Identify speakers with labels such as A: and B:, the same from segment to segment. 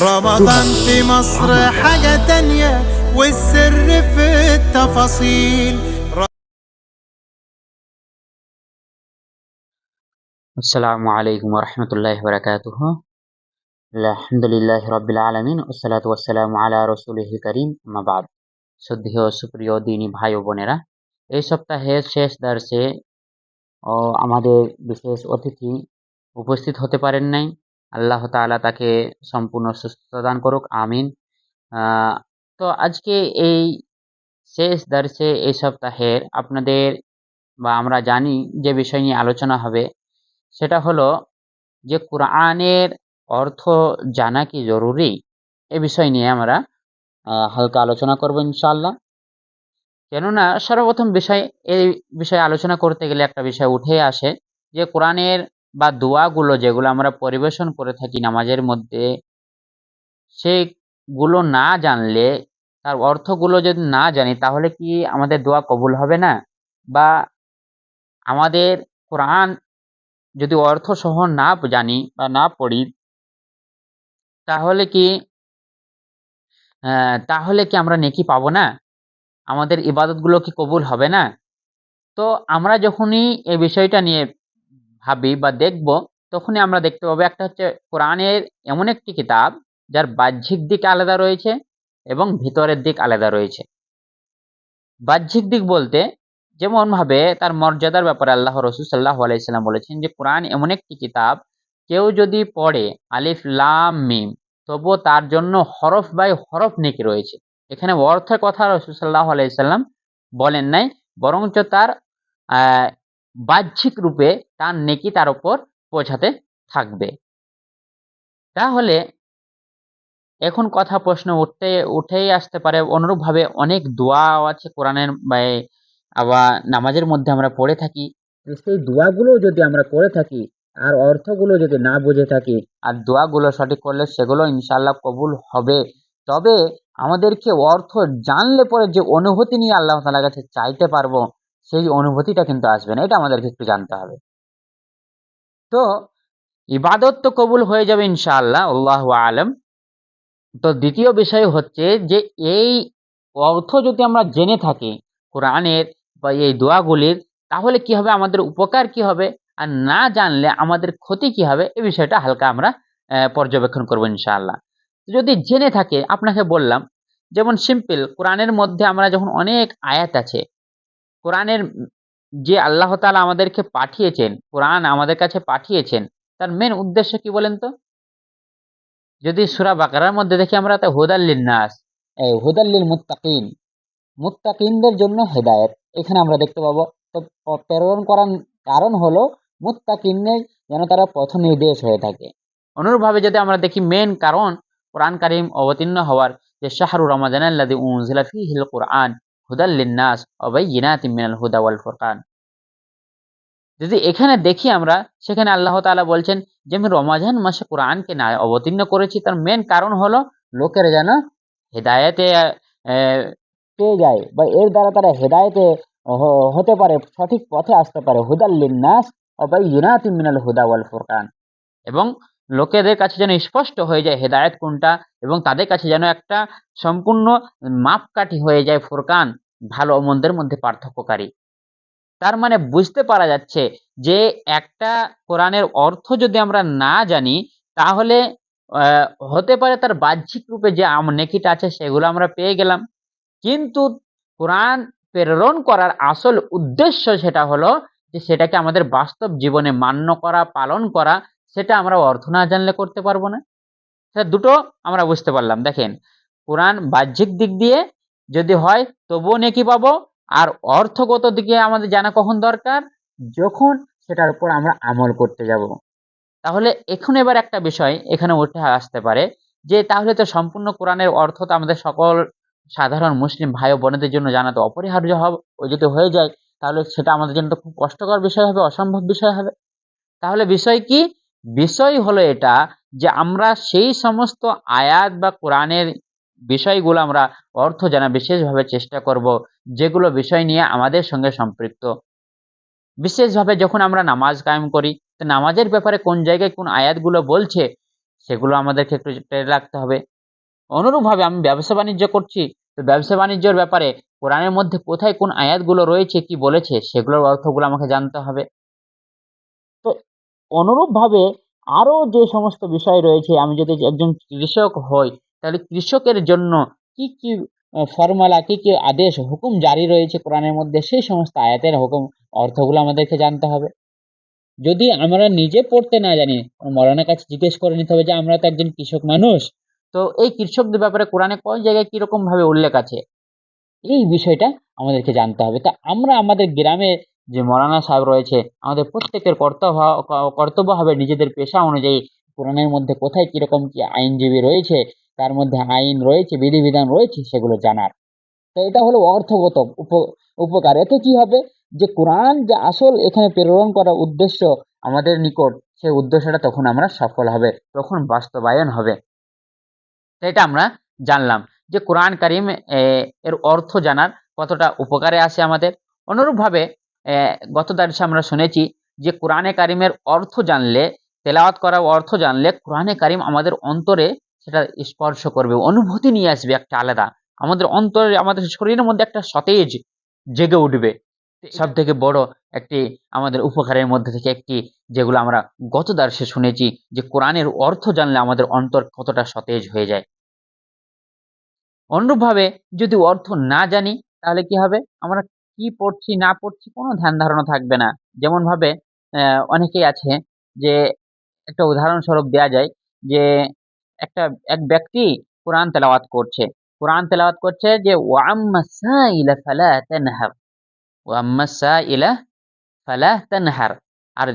A: رمضان في مصر حاجة تانية والسر في التفاصيل.
B: আসসালামু আলাইকুম ওরহমতুল্লাহি বারাকাতুহু। আলহামদুলিল্লাহি রাব্বিল আলামিন ওয়াসসালাতু ওয়াসসালামু আলা রাসূলিল কারীম আম্মা বাদ। শ্রদ্ধেয় সুপ্রিয় দিনী ভাই ও বোনেরা, এই সপ্তাহের শেষ দর্শে আমাদের বিশেষ অতিথি উপস্থিত হতে পারেন নাই। আল্লাহ তাআলা তাকে সম্পূর্ণ সুস্থতা দান করুক, আমিন। আহ, তো আজকে এই শেষ দর্শে এই সপ্তাহের আপনাদের বা আমরা জানি যে বিষয় নিয়ে আলোচনা হবে সেটা হলো যে কোরআনের অর্থ জানা কি জরুরি, এ বিষয় নিয়ে আমরা হালকা আলোচনা করব ইনশাআল্লাহ। কেননা সর্বপ্রথম বিষয় এই বিষয়ে আলোচনা করতে গেলে একটা বিষয় উঠে আসে যে কোরআনের বা দোয়াগুলো যেগুলো আমরা পরিবেশন করে থাকি নামাজের মধ্যে, সেগুলো না জানলে, তার অর্থগুলো যদি না জানি তাহলে কি আমাদের দোয়া কবুল হবে না? বা আমাদের কোরআন যদি অর্থ সহ না জানি বা না পড়ি তাহলে কি তাহলে কি আমরা নেকি পাবো না? আমাদের ইবাদতগুলো কি কবুল হবে না? তো আমরা যখনই এই বিষয়টা নিয়ে ভাবি বা দেখব, তখনই আমরা দেখতে পাবো একটা হচ্ছে কোরআনের এমন একটি কিতাব যার বাহ্যিক দিক আলাদা রয়েছে এবং ভিতরের দিক আলাদা রয়েছে। বাহ্যিক দিক বলতে যেমন ভাবে তার মর্যাদার ব্যাপারে আল্লাহ রসুল সাল্লাল্লাহু আলাইহি সাল্লাম বলেছেন যে কোরআন এমন একটি কিতাব, কেউ যদি পড়ে আলিফ লাম মিম, তবুও তার জন্য হরফ বাই হরফ নেকি রয়েছে। এখানে অর্থের কথা রসুল সাল্লাল্লাহু আলাইহি সাল্লাম বলেন নাই, বরঞ্চ তার আহ বাহ্যিক রূপে তার নেকি তার উপর পৌঁছাতে থাকবে। তাহলে এখন কথা প্রশ্ন উঠেই আসতে পারে, অনুরূপভাবে অনেক দোয়াও আছে কোরআনের আবার নামাজের মধ্যে আমরা পড়ে থাকি। তো সেই দোয়াগুলো যদি আমরা করে থাকি আর অর্থগুলো যদি না বুঝে থাকি আর দোয়াগুলো সঠিক করলে সেগুলো ইনশাআল্লাহ কবুল হবে। তবে আমাদেরকে অর্থ জানলে পরে যে অনুভূতি নিয়ে আল্লাহ তাআলার কাছে চাইতে পারবো, সেই অনুভূতিটা কিন্তু আসবে না। এটা আমাদেরকে একটু জানতে হবে। তো ইবাদত তো কবুল হয়ে যাবে ইনশাআল্লাহ, আল্লাহু আলাম। তো দ্বিতীয় বিষয় হচ্ছে যে এই অর্থ যদি আমরা জেনে থাকি কোরআনের বা এই দোয়াগুলির, তাহলে কি হবে, আমাদের উপকার কি হবে, আর না জানলে আমাদের ক্ষতি কি হবে, এই বিষয়টা হালকা আমরা পর্যবেক্ষণ করবো ইনশাআল্লাহ। যদি জেনে থাকে, আপনাকে বললাম যেমন সিম্পল কোরআনের মধ্যে আমরা যখন অনেক আয়াত আছে কোরআনের, যে আল্লাহ তাআলা আমাদেরকে পাঠিয়েছেন, কোরআন আমাদের কাছে পাঠিয়েছেন, তার মেন উদ্দেশ্য কি বলেন তো? যদি সূরা বাকারার মধ্যে দেখি আমরা, তা হুদাল লিন-নাস, এই হুদাল লিল মুত্তাকিন, মুত্তাকিনদের জন্য হেদায়েত, এখানে আমরা দেখতে পাবো। তো প্রেরণ করার কারণ হলো মুত্তাকিনদের যেন তারা পথ নির্দেশ হয়ে থাকে। অনুরূপভাবে যদি আমরা দেখি মেন কারণ কোরআন কারীম অবতীর্ণ হওয়ার, যে শাহরু রমাদানাল্লাযী উনজিলা ফীহিল কুরআন হুদাল লিন-নাস ওয়া বাইয়িনাতিম মিনাল হুদা ওয়াল ফুরকান। যদি এখানে দেখি আমরা, সেখানে আল্লাহ তাআলা বলছেন যে আমি রমাজান মাসে কোরআনকে না অবতীর্ণ করেছি, তার মেন কারণ হলো লোকেরা যেন হেদায়েতে পেয়ে যায় বা এর দ্বারা তারা হেদায়েতে হতে পারে, সঠিক পথে আসতে পারে। হুদাল লিন-নাস ওয়া বাইয়িনাতিম মিনাল হুদা ওয়াল ফুরকান, এবং লোকেদের কাছে যেন স্পষ্ট হয়ে যায় হেদায়েত কোনটা, এবং তাদের কাছে যেন একটা সম্পূর্ণ মাপকাঠি হয়ে যায় ফুরকান, ভালো ও মন্দের মধ্যে পার্থক্যকারী। তার মানে বুঝতে পারা যাচ্ছে যে একটা কোরআনের অর্থ যদি আমরা না জানি, তাহলে হতে পারে তার বাহ্যিক রূপে যে নেকিটা আছে সেগুলো আমরা পেয়ে গেলাম। কিন্তু কোরআন প্রেরণ করার আসল উদ্দেশ্য সেটা হলো যে সেটাকে আমাদের বাস্তব জীবনে মান্য করা, পালন করা, সেটা আমরা অর্থ না জানলে করতে পারবো না। সেটা দুটো আমরা বুঝতে পারলাম। দেখেন, কোরআন বাহ্যিক দিক দিয়ে যদি হয় তবুও নেকি পাবো, আর অর্থগত দিকে আমাদের জানা কখন দরকার, যখন সেটার উপর আমরা আমল করতে যাব। তাহলে এখন এবার একটা বিষয় এখানে উঠে আসতে পারে যে তাহলে তো সম্পূর্ণ কোরআনের অর্থ তো আমাদের সকল সাধারণ মুসলিম ভাই ও বোনেদের জন্য জানা তো অপরিহার্য হবে। ও যদি হয়ে যায় তাহলে সেটা আমাদের জন্য তো খুব কষ্টকর বিষয় হবে, অসম্ভব বিষয় হবে। তাহলে বিষয় কি? বিষয় হলো এটা যে আমরা সেই সমস্ত আয়াত বা কোরআনের বিষয়গুলো আমরা অর্থ জানা বিশেষভাবে চেষ্টা করব, যেগুলো বিষয় নিয়ে আমাদের সঙ্গে সম্পৃক্ত। বিশেষভাবে যখন আমরা নামাজ কায়েম করি, তো নামাজের ব্যাপারে কোন জায়গায় কোন আয়াতগুলো বলছে, সেগুলো আমাদেরকে একটু টেনে রাখতে হবে। অনুরূপভাবে আমি ব্যবসা বাণিজ্য করছি, তো ব্যবসা বাণিজ্যের ব্যাপারে কোরআনের মধ্যে কোথায় কোন আয়াতগুলো রয়েছে, কি বলেছে, সেগুলোর অর্থগুলো আমাকে জানতে হবে। তো অনুরূপভাবে আরো যে সমস্ত বিষয় রয়েছে, আমি যদি একজন কৃষক হই, তাহলে কৃষকের জন্য কি, কি ফর্মুলা, কি আদেশ, হুকুম জারি রয়েছে কোরআনের মধ্যে, সেই সমস্ত আয়াতের হুকুম অর্থগুলো আমাদেরকে জানতে হবে। যদি আমরা নিজে পড়তে না জানি, মৌলানার কাছে জিজ্ঞেস করে নিতে হবে যে আমরা তো একজন কৃষক মানুষ, তো এই কৃষকদের ব্যাপারে কোরআনে কোন জায়গায় কিরকম ভাবে উল্লেখ আছে, এই বিষয়টা আমাদেরকে জানতে হবে। তা আমরা আমাদের গ্রামে যে মৌলানা সাহেব রয়েছে, আমাদের প্রত্যেকের কর্তব্য হবে নিজেদের পেশা অনুযায়ী কোরআনের মধ্যে কোথায় কিরকম কি আইনজীবী রয়েছে, তার মধ্যে আইন রয়েছে, বিধিবিধান রয়েছে, সেগুলো জানার। তো এটা হলো অর্থগত উপকার। এতে কি হবে, যে কোরআন যে আসল এখানে প্রেরণ করার উদ্দেশ্য আমাদের নিকট, সেই উদ্দেশ্যটা তখন আমরা সফল হবে, তখন বাস্তবায়ন হবে। তো এটা আমরা জানলাম যে কোরআন কারিম এর অর্থ জানার কতটা উপকারে আসে আমাদের। অনুরূপভাবে গত দার্সে আমরা শুনেছি যে কোরআনে কারিমের অর্থ জানলে, তেলাওয়াত করা অর্থ জানলে কোরআনে কারিম আমাদের অন্তরে সেটা স্পর্শ করবে, অনুভূতি নিয়ে আসবে একটা আলাদা। আমাদের অন্তরে, আমাদের শরীরের মধ্যে একটা সতেজ জেগে উঠবে। সব থেকে বড় একটি আমাদের উপকারের মধ্যে থেকে একটি, যেগুলো আমরা গত দার্সে শুনেছি, যে কোরআনের অর্থ জানলে আমাদের অন্তর কতটা সতেজ হয়ে যায়। অনুরূপভাবে যদি অর্থ না জানি, তাহলে কি হবে? আমরা কি পড়ছি না পড়ছি কোনো ধ্যান ধারণা থাকবে না। যেমন ভাবে অনেকেই আছে যে, একটা উদাহরণস্বরূপ দেয়া যায় যে, একটা এক ব্যক্তি কোরআন তেলাওয়াত করছে। কোরআন তেলাওয়াত করছে যে, "ওয়া আম্মা সাইলা ফালা তানহার, ওয়া আম্মা সাইলা ফালা তানহার।" আর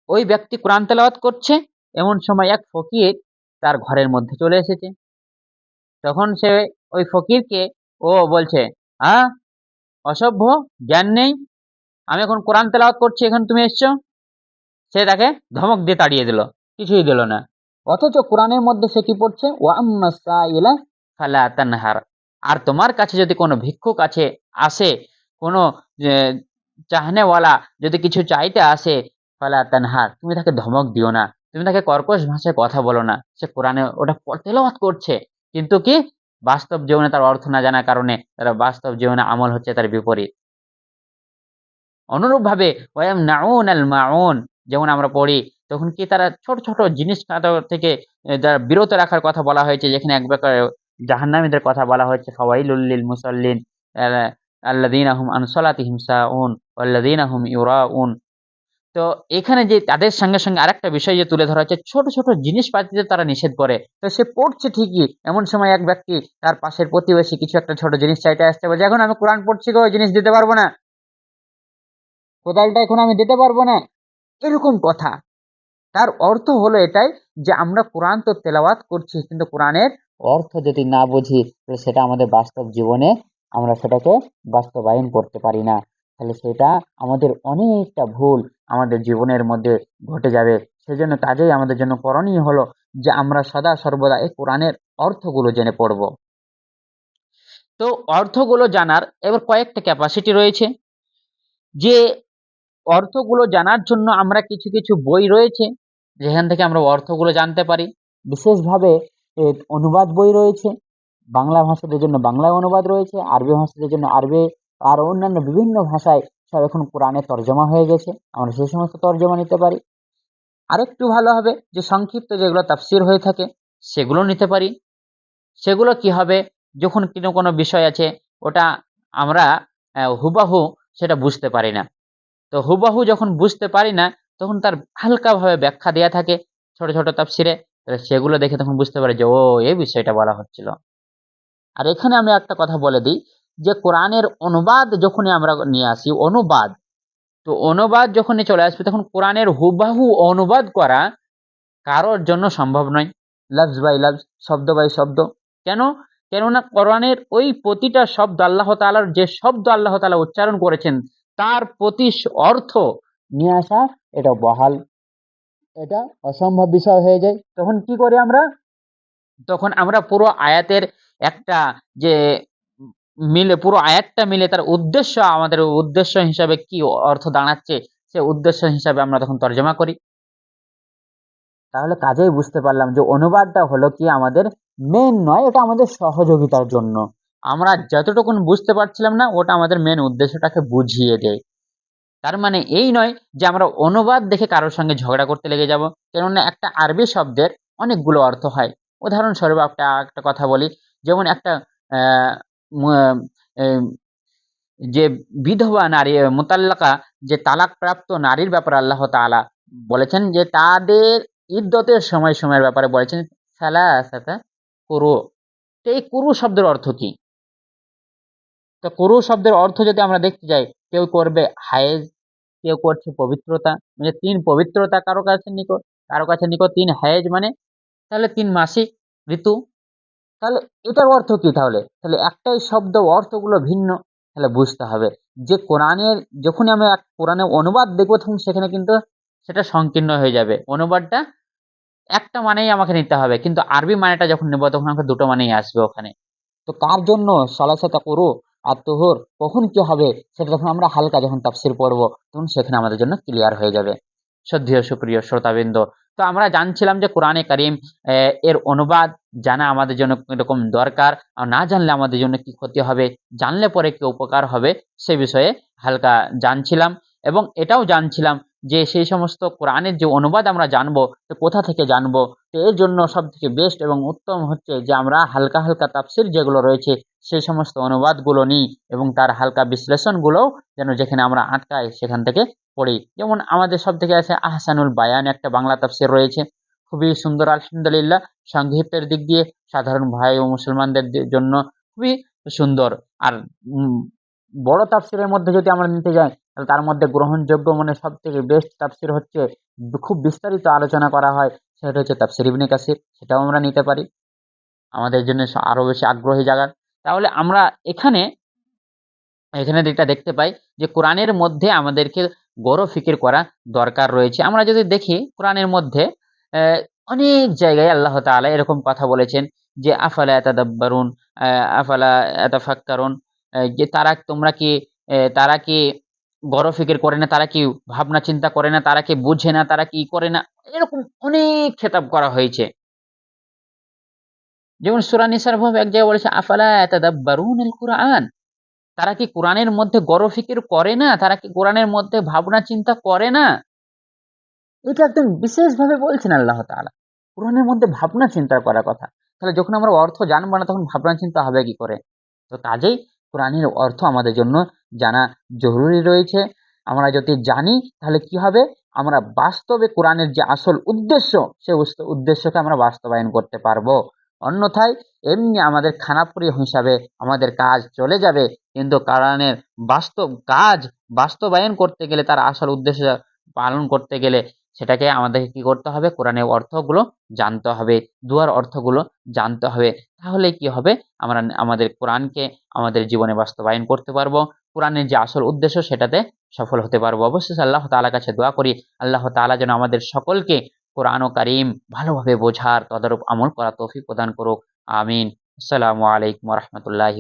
B: ওই ব্যক্তি কোরআন তেলাওয়াত করছে, এমন সময় এক ফকির তার ঘরের মধ্যে চলে এসেছে। তখন সে ওই ফকিরকে বলছে, "আ অসভ্য, জ্ঞান নেই। আমি এখন কোরআন তেলাওয়াত করছি, এখানে তুমি এসছো?" সে তাকে ধমক দিয়ে তাড়িয়ে দিল। কিছুই দিল না। অথচ কোরআনের মধ্যে সে কি পড়ছে? ওয়া আম্মাস সাইলা ফালা তানহার। আর তোমার কাছে যদি কোনো ভিক্ষুক আসে, কোনো এ চাহনেওয়ালা যদি কিছু চাইতে আসে, ফালা তানহার, তুমি তাকে ধমক দিও না। তুমি তাকে কর্কশ ভাষায় কথা বলো না। সে কোরআনে ওটা তেলাওয়াত করছে। কিন্তু কি, বাস্তব জীবনে তার অর্থ না জানার কারণে তার বাস্তব জীবনে আমল হচ্ছে তার বিপরীত। অনুরূপভাবে ওয়ায়ামনাউনাল মাউন, যেমন আমরা পড়ি, তখন কি তারা ছোট, ছোট জিনিস থেকে যারা বিরত রাখার কথা বলা হয়েছে, যেখানে এক প্রকার জাহান্নামীদের কথা বলা হয়েছে, ফাওয়াইলুল লিল মুসাল্লিন আ আল্লাযীনা হুম আন সালাতিহিম সাহুন ওয়াল্লাযীনা হুম ইউরাউন। তো এখানে যে তাদের সঙ্গে আরেকটা বিষয় যে তুলে ধরা হচ্ছে, ছোট, ছোট জিনিসপাতিতে তারা নিষেধ করে। তো সে পড়ছে ঠিকই, এমন সময় এক ব্যক্তি তার পাশের প্রতিবেশী কিছু একটা ছোট জিনিস চাইতে আসছে, বলছে, "এখন আমি কোরআন পড়ছি গো, ওই জিনিস দিতে পারব না। কোদালটা এখন আমি দিতে পারব না।" এরকম কথা। তার অর্থ হলো এটাই, যে আমরা কোরআন তো তেলাওয়াত করছি, কিন্তু কোরআনের অর্থ যদি না বুঝি, তাহলে সেটা আমাদের বাস্তব জীবনে আমরা সেটাকে বাস্তবায়ন করতে পারি না। তাহলে সেটা আমাদের অনেকটা ভুল আমাদের জীবনের মধ্যে ঘটে যাবে। সেজন্য কাজেই আমাদের জন্য করণীয় হলো যে আমরা সদা সর্বদা এই কোরআনের অর্থগুলো জেনে পড়ব। তো অর্থগুলো জানার এবার কয়েকটা ক্যাপাসিটি রয়েছে, যে অর্থগুলো জানার জন্য আমরা কিছু, কিছু বই রয়েছে, যেখান থেকে আমরা অর্থগুলো জানতে পারি। বিশেষভাবে এ অনুবাদ বই রয়েছে। বাংলা ভাষাদের জন্য বাংলায় অনুবাদ রয়েছে, আরবি ভাষাদের জন্য আরবি, আর অন্যান্য বিভিন্ন ভাষায় সব এখন কোরআনের তর্জমা হয়ে গেছে। আমরা সেই সমস্ত তর্জমা নিতে পারি। আরেকটু ভালো হবে যে সংক্ষিপ্ত যেগুলো তাফসীর হয়ে থাকে, সেগুলো নিতে পারি। সেগুলো কি হবে, যখন কোনো বিষয় আছে, ওটা আমরা হুবাহু সেটা বুঝতে পারি না। তো হুবহু যখন বুঝতে পারি না, তখন তার হালকাভাবে ব্যাখ্যা দেয়া থাকে ছোট, ছোট তাফসীরে। তাহলে সেগুলো দেখে তখন বুঝতে পারি যে, এই বিষয়টা বলা হচ্ছিল। আর এখানে আমি একটা কথা বলে দেই, যে কোরআনের অনুবাদ যখনই আমরা নিয়ে আসি, অনুবাদ, তো অনুবাদ যখনই চলে আসবে, তখন কোরআনের হুবহু অনুবাদ করা কারোর জন্য সম্ভব নয়। লফজ বাই লফজ, শব্দ বাই শব্দ। কেন? কেননা কোরআনের ওই প্রতিটা শব্দ, আল্লাহ তাআলার যে শব্দ আল্লাহ তাআলা উচ্চারণ করেছেন, তার প্রতি অর্থ নিয়ে আসা, এটা বহাল, এটা অসম্ভব বিষয় হয়ে যায়। তখন কি করি আমরা? তখন আমরা পুরো আয়াতের একটা যে মিলে, পুরো আয়াতটা মিলে তার উদ্দেশ্য, আমাদের উদ্দেশ্য হিসাবে কি অর্থ দাঁড়াচ্ছে, সে উদ্দেশ্য হিসাবে আমরা তখন তর্জমা করি। তাহলে কাজেই বুঝতে পারলাম যে অনুবাদটা হলো কি আমাদের মেন নয়, এটা আমাদের সহযোগিতার জন্য। আমরা যতটুকুন বুঝতে পারছিলাম না, ওটা আমাদের মেন উদ্দেশ্যটাকে বুঝিয়ে দেয়। তার মানে এই নয় যে আমরা অনুবাদ দেখে কারোর সঙ্গে ঝগড়া করতে লেগে যাব। কেননা একটা আরবি শব্দের অনেকগুলো অর্থ হয়। উদাহরণস্বরূপ একটা কথা বলি, যেমন একটা আহ, ম- এম, যে বিধবা নারী মুতাল্লাকা, যে তালাকপ্রাপ্ত নারীর ব্যাপারে আল্লাহ তাআলা বলেছেন যে তাদের ইদ্যতের সময়ের ব্যাপারে বলেছেন সালাসাতা কুরু। তো এই কুরু শব্দের অর্থ কি? তো কুরু শব্দের অর্থ যদি আমরা দেখতে যাই, কেউ করবে হায়েজ, কেউ করছে পবিত্রতা, মানে ৩ পবিত্রতা কারো কাছে নিকট ৩ হায়েজ, মানে তাহলে ৩ মাসিক ঋতু। তাহলে এটার অর্থ কি তাহলে? তাহলে একটাই শব্দ অর্থগুলো ভিন্ন। তাহলে বুঝতে হবে যে কোরআনের, যখনই আমরা কোরআনের অনুবাদ দেখবো তখন সেখানে কিন্তু সেটা সংকীর্ণ হয়ে যাবে। অনুবাদটা একটা মানেই আমাকে নিতে হবে, কিন্তু আরবি মানেটা যখন নেব তখন আমাকে দুটো মানেই আসবে ওখানে। তো কার জন্য সালাসাতা কুরু আর তুহুর, কখন কি হবে সেটা যখন আমরা হালকা যখন তাফসীর পড়বো তখন সেখানে আমাদের জন্য ক্লিয়ার হয়ে যাবে। শ্রদ্ধেয় সুপ্রিয় শ্রোতাবৃন্দ, তো আমরা জানছিলাম যে কোরআনে কারীম এর অনুবাদ জানা আমাদের জন্য এরকম দরকার, আর না জানলে আমাদের জন্য কি ক্ষতি হবে, জানলে পরে কি উপকার হবে, সে বিষয়ে হালকা জানছিলাম। এবং এটাও জানছিলাম যে সেই সমস্ত কোরআনের যে অনুবাদ আমরা জানবো, তো কোথা থেকে জানবো। তো এর জন্য সব থেকে বেস্ট এবং উত্তম হচ্ছে যে আমরা হালকা হালকা তাফসীর যেগুলো রয়েছে সেই সমস্ত অনুবাদগুলো নিই, এবং তার হালকা বিশ্লেষণগুলোও যেন যেখানে আমরা আটকাই সেখান থেকে পড়ি। যেমন আমাদের সব থেকে আছে আহসানুল বায়ান, একটা বাংলা তাফসীর রয়েছে, খুবই সুন্দর আলহামদুলিল্লাহ। সংক্ষিপ্তের দিক দিয়ে সাধারণ ভাই ও মুসলমানদের জন্য খুবই সুন্দর। আর উম, বড় তাফসীরের মধ্যে যদি আমরা নিতে যাই, তাহলে তার মধ্যে গ্রহণযোগ্য মানে সব থেকে বেস্ট তাফসীর হচ্ছে, খুব বিস্তারিত আলোচনা করা হয়, সেটা হচ্ছে তাফসীর ইবনে কাসির। সেটাও আমরা নিতে পারি, আমাদের জন্য আরো বেশি আগ্রহী জায়গা। তাহলে আমরা এখানে এখানে যেটা দেখতে পাই যে কোরআনের মধ্যে আমাদেরকে গৌর ফিকির করা দরকার রয়েছে। আমরা যদি দেখি কোরআনের মধ্যে আহ, অনেক জায়গায় আল্লাহ তাআলা এরকম কথা বলেছেন যে আফালা ইয়াতাদাব্বারুন, আফালা ইয়াতাফাক্কারুন, যে তারা কি গৌর ফিকির করে না, তারা কি ভাবনা চিন্তা করে না, তারা কি বুঝে না, তারা কি করে না, এরকম অনেক খেতাব করা হয়েছে। যেমন সূরা নিসার ভাবে এক জায়গায় বলেছে আফালা ইয়াতাদাব্বারুনাল কুরআন, তারা কি কোরআনের মধ্যে গৌর ফিকির করে না, তারা কি কোরআনের মধ্যে ভাবনা চিন্তা করে না। এটা একদম বিশেষভাবে বলছেন আল্লাহ তাআলা, কোরআনের মধ্যে ভাবনা চিন্তা করার কথা। তাহলে যখন আমরা অর্থ জানবো না তখন ভাবনা চিন্তা হবে কি করে? তো কাজেই কোরআনের অর্থ আমাদের জন্য জানা জরুরি রয়েছে। আমরা যদি জানি তাহলে কি হবে, আমরা বাস্তবে কোরআনের যে আসল উদ্দেশ্য, সে উদ্দেশ্যকে আমরা বাস্তবায়ন করতে পারবো। অন্যথায় এমনি আমাদের খানাপুরি হিসাবে আমাদের কাজ চলে যাবে, কিন্তু কোরআনের বাস্তব কাজ বাস্তবায়ন করতে গেলে, তার আসল উদ্দেশ্য পালন করতে গেলে সেটাকে আমাদেরকে কি করতে হবে, কোরআনের অর্থগুলো জানতে হবে, দুয়ার অর্থগুলো জানতে হবে। তাহলে কি হবে, আমরা আমাদের কোরআনকে আমাদের জীবনে বাস্তবায়ন করতে পারবো, কোরআনের যে আসল উদ্দেশ্য সেটাতে সফল হতে পারবো। অবশ্যই আল্লাহ তাআলার কাছে দোয়া করি আল্লাহ তাআলা যেন আমাদের সকলকে কোরআন ও কারীম ভালোভাবে বোঝার, তদারূপ আমল করা তৌফিক প্রদান করুক। আমিন। আসসালামু আলাইকুম ওয়া রাহমাতুল্লাহি